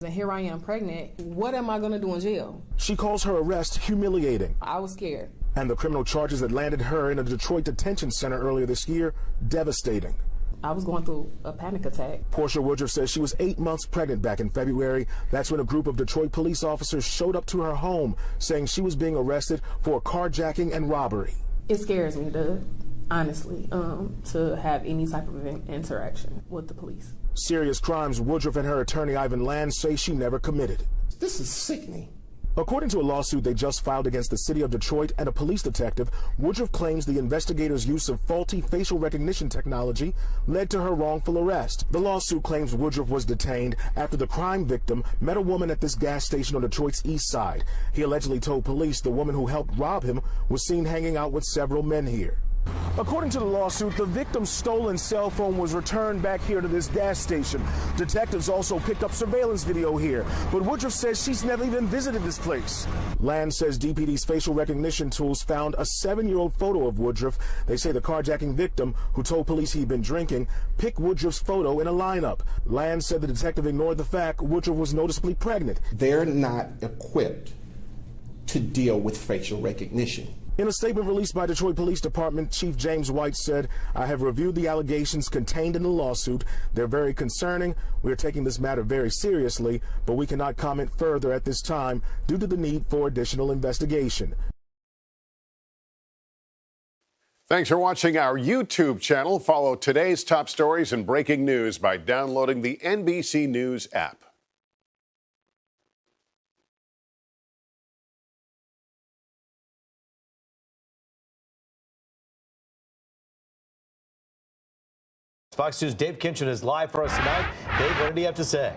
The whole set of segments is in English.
And here I am pregnant. What am I going to do in jail? She calls her arrest humiliating. I was scared. And the criminal charges that landed her in a Detroit detention center earlier this year, devastating. I was going through a panic attack. Porcha Woodruff says she was 8 months pregnant back in February. That's when a group of Detroit police officers showed up to her home saying she was being arrested for carjacking and robbery. It scares me, honestly, to have any type of interaction with the police. Serious crimes Woodruff and her attorney Ivan Land say she never committed. This is sickening. According to a lawsuit they just filed against the city of Detroit and a police detective, Woodruff claims the investigators' use of faulty facial recognition technology led to her wrongful arrest. The lawsuit claims Woodruff was detained after the crime victim met a woman at this gas station on Detroit's east side. He allegedly told police the woman who helped rob him was seen hanging out with several men here. According to the lawsuit, the victim's stolen cell phone was returned back here to this gas station. Detectives also picked up surveillance video here, but Woodruff says she's never even visited this place. Land says DPD's facial recognition tools found a 7-year-old photo of Woodruff. They say the carjacking victim, who told police he'd been drinking, picked Woodruff's photo in a lineup. Land said the detective ignored the fact Woodruff was noticeably pregnant. They're not equipped to deal with facial recognition. In a statement released by Detroit Police Department, Chief James White said, "I have reviewed the allegations contained in the lawsuit. They're very concerning. We are taking this matter very seriously, but we cannot comment further at this time due to the need for additional investigation." Thanks for watching our YouTube channel. Follow today's top stories and breaking news by downloading the NBC News app. Fox News' Dave Kinchin is live for us tonight. Dave, what did he have to say?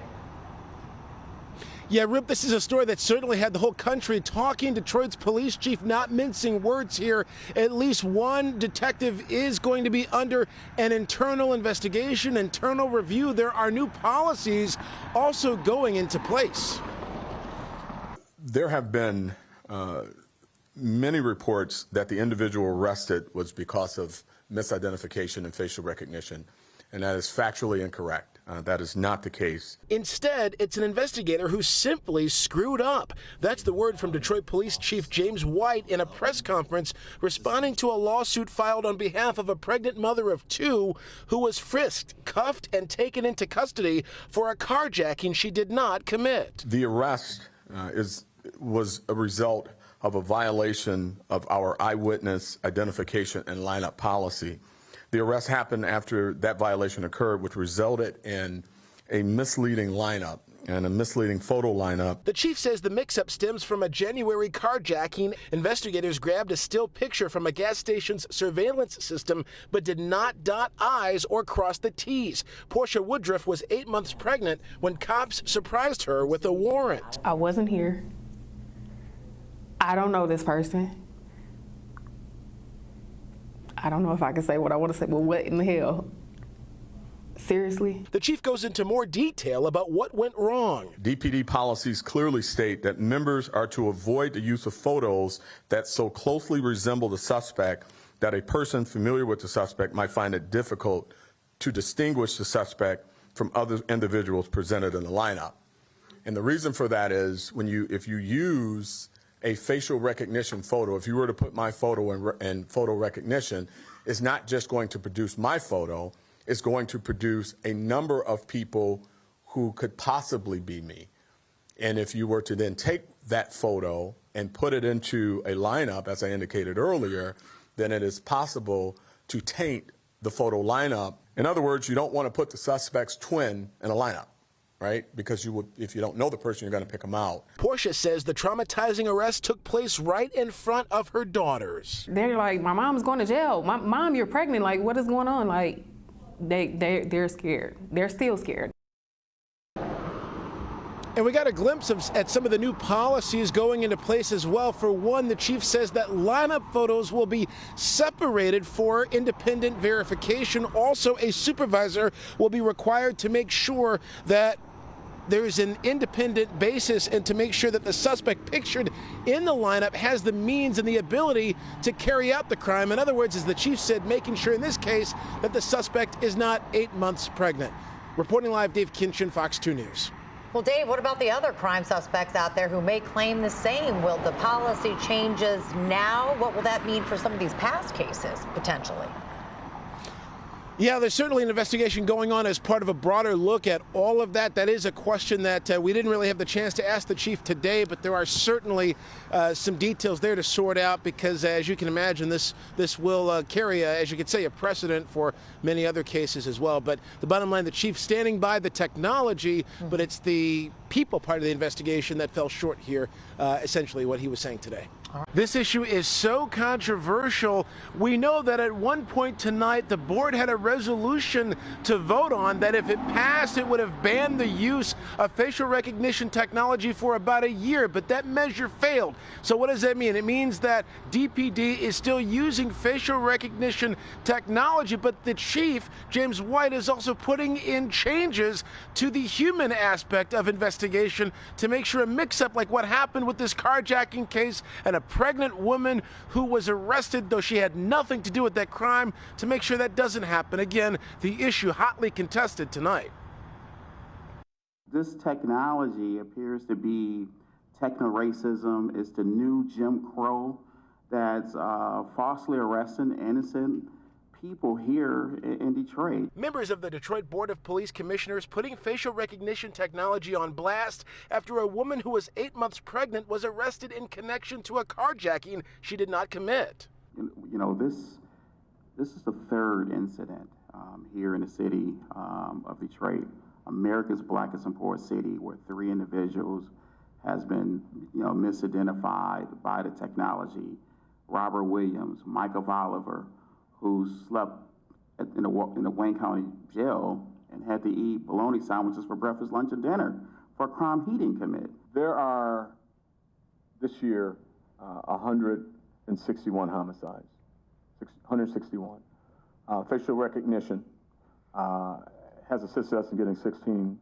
Yeah, Rip, this is a story that certainly had the whole country talking. Detroit's police chief not mincing words here. At least one detective is going to be under an internal investigation, internal review. There are new policies also going into place. There have been many reports that the individual arrested was because of misidentification and facial recognition, and that is factually incorrect. That is not the case. Instead, it's an investigator who simply screwed up. That's the word from Detroit Police Chief James White in a press conference responding to a lawsuit filed on behalf of a pregnant mother of 2 who was frisked, cuffed, and taken into custody for a carjacking she did not commit. The arrest was a result of a violation of our eyewitness identification and lineup policy. The arrest happened after that violation occurred, which resulted in a misleading lineup and a misleading photo lineup. The chief says the mix-up stems from a January carjacking. Investigators grabbed a still picture from a gas station's surveillance system, but did not dot I's or cross the T's. Porcha Woodruff was 8 months pregnant when cops surprised her with a warrant. I wasn't here. I don't know this person. I don't know if I can say what I want to say, but what in the hell? Seriously? The chief goes into more detail about what went wrong. DPD policies clearly state that members are to avoid the use of photos that so closely resemble the suspect that a person familiar with the suspect might find it difficult to distinguish the suspect from other individuals presented in the lineup. And the reason for that is if you use a facial recognition photo, if you were to put my photo in photo recognition, it's not just going to produce my photo, it's going to produce a number of people who could possibly be me. And if you were to then take that photo and put it into a lineup, as I indicated earlier, then it is possible to taint the photo lineup. In other words, you don't want to put the suspect's twin in a lineup, right? Because if you don't know the person, you're going to pick them out. Porcha says the traumatizing arrest took place right in front of her daughters. They're like, my mom's going to jail. Mom, you're pregnant. Like, what is going on? Like, they're scared. They're still scared. And we got a glimpse at some of the new policies going into place as well. For one, the chief says that lineup photos will be separated for independent verification. Also, a supervisor will be required to make sure that there's an independent basis and to make sure that the suspect pictured in the lineup has the means and the ability to carry out the crime. In other words, as the chief said, making sure in this case that the suspect is not 8 months pregnant. Reporting live, Dave Kinchin, Fox 2 News. Well, Dave, what about the other crime suspects out there who may claim the same? Will the policy changes now? What will that mean for some of these past cases, potentially? Yeah, there's certainly an investigation going on as part of a broader look at all of that. That is a question that we didn't really have the chance to ask the chief today, but there are certainly some details there to sort out because, as you can imagine, this will carry, as you could say, a precedent for many other cases as well. But the bottom line, the chief standing by the technology, but it's the people part of the investigation that fell short here, essentially what he was saying today. This issue is so controversial. We know that at one point tonight, the board had a resolution to vote on that if it passed, it would have banned the use of facial recognition technology for about a year, but that measure failed. So what does that mean? It means that DPD is still using facial recognition technology, but the chief, James White, is also putting in changes to the human aspect of investigation to make sure a mix-up like what happened with this carjacking case and a pregnant woman who was arrested, though she had nothing to do with that crime, to make sure that doesn't happen. Again, the issue hotly contested tonight. This technology appears to be techno-racism. It's the new Jim Crow that's falsely arresting innocent people here in Detroit. Members of the Detroit Board of Police Commissioners putting facial recognition technology on blast after a woman who was 8 months pregnant was arrested in connection to a carjacking she did not commit. You know, this is the third incident here in the city of Detroit, America's blackest and poorest city, where 3 individuals has been, misidentified by the technology. Robert Williams, Michael Oliver, who slept in the Wayne County Jail and had to eat bologna sandwiches for breakfast, lunch, and dinner for a crime he didn't commit. There are, this year, 161 homicides, 161. Facial recognition has assisted us in getting 16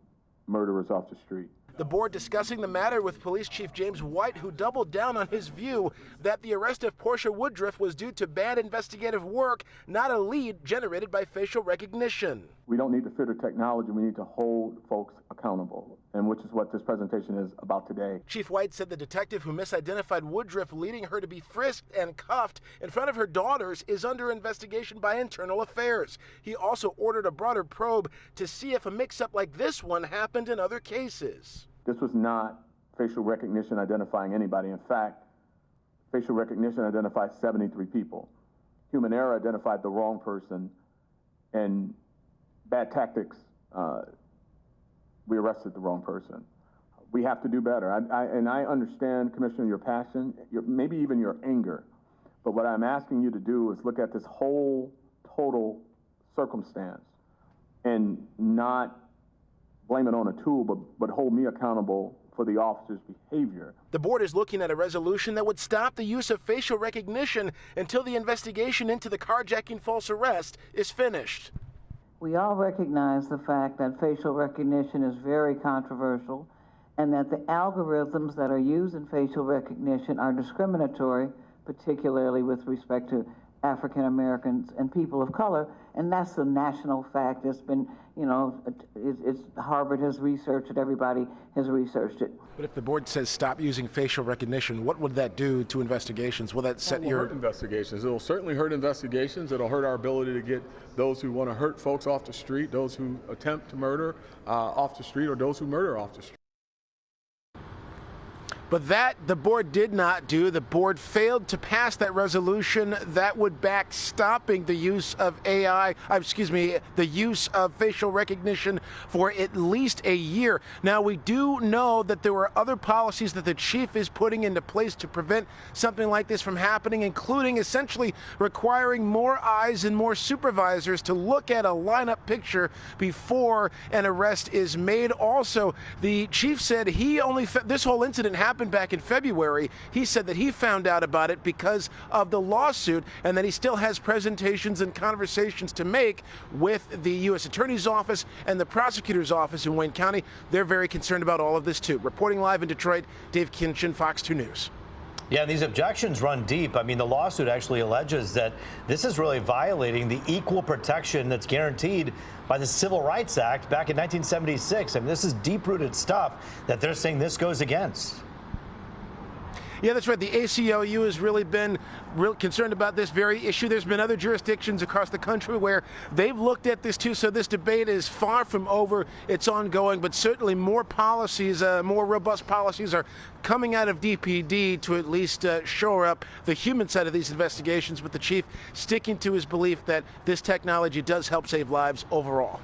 murderers off the street. The board discussing the matter with Police Chief James White, who doubled down on his view that the arrest of Porcha Woodruff was due to bad investigative work, not a lead generated by facial recognition. We don't need to fear the technology, we need to hold folks accountable, and which is what this presentation is about today. Chief White said the detective who misidentified Woodruff, leading her to be frisked and cuffed in front of her daughters, is under investigation by Internal Affairs. He also ordered a broader probe to see if a mix-up like this one happened in other cases. This was not facial recognition identifying anybody. In fact, facial recognition identified 73 people. Human error identified the wrong person, and bad tactics, we arrested the wrong person. We have to do better. I understand, Commissioner, your passion, maybe even your anger, but what I'm asking you to do is look at this whole total circumstance and not blame it on a tool, but hold me accountable for the officer's behavior. The board is looking at a resolution that would stop the use of facial recognition until the investigation into the carjacking false arrest is finished. We all recognize the fact that facial recognition is very controversial and that the algorithms that are used in facial recognition are discriminatory, particularly with respect to African Americans and people of color, and that's the national fact. It's been, Harvard has researched it, everybody has researched it. But if the board says stop using facial recognition, what would that do to investigations? Will that set your... hurt investigations. It'll certainly hurt investigations. It'll hurt our ability to get those who want to hurt folks off the street, those who attempt to murder off the street, or those who murder off the street. But that the board did not do. The board failed to pass that resolution that would back stopping the use of the use of facial recognition for at least a year. Now, we do know that there were other policies that the chief is putting into place to prevent something like this from happening, including essentially requiring more eyes and more supervisors to look at a lineup picture before an arrest is made. Also, the chief said this whole incident happened back in February. He said that he found out about it because of the lawsuit and that he still has presentations and conversations to make with the U.S. Attorney's Office and the Prosecutor's Office in Wayne County. They're very concerned about all of this too. Reporting live in Detroit, Dave Kinchin, Fox 2 News. Yeah, and these objections run deep. I mean, the lawsuit actually alleges that this is really violating the equal protection that's guaranteed by the Civil Rights Act back in 1976. I mean, this is deep-rooted stuff that they're saying this goes against. Yeah, that's right. The ACLU has really been real concerned about this very issue. There's been other jurisdictions across the country where they've looked at this too. So this debate is far from over. It's ongoing, but certainly more policies, more robust policies are coming out of DPD to at least shore up the human side of these investigations, with the chief sticking to his belief that this technology does help save lives overall.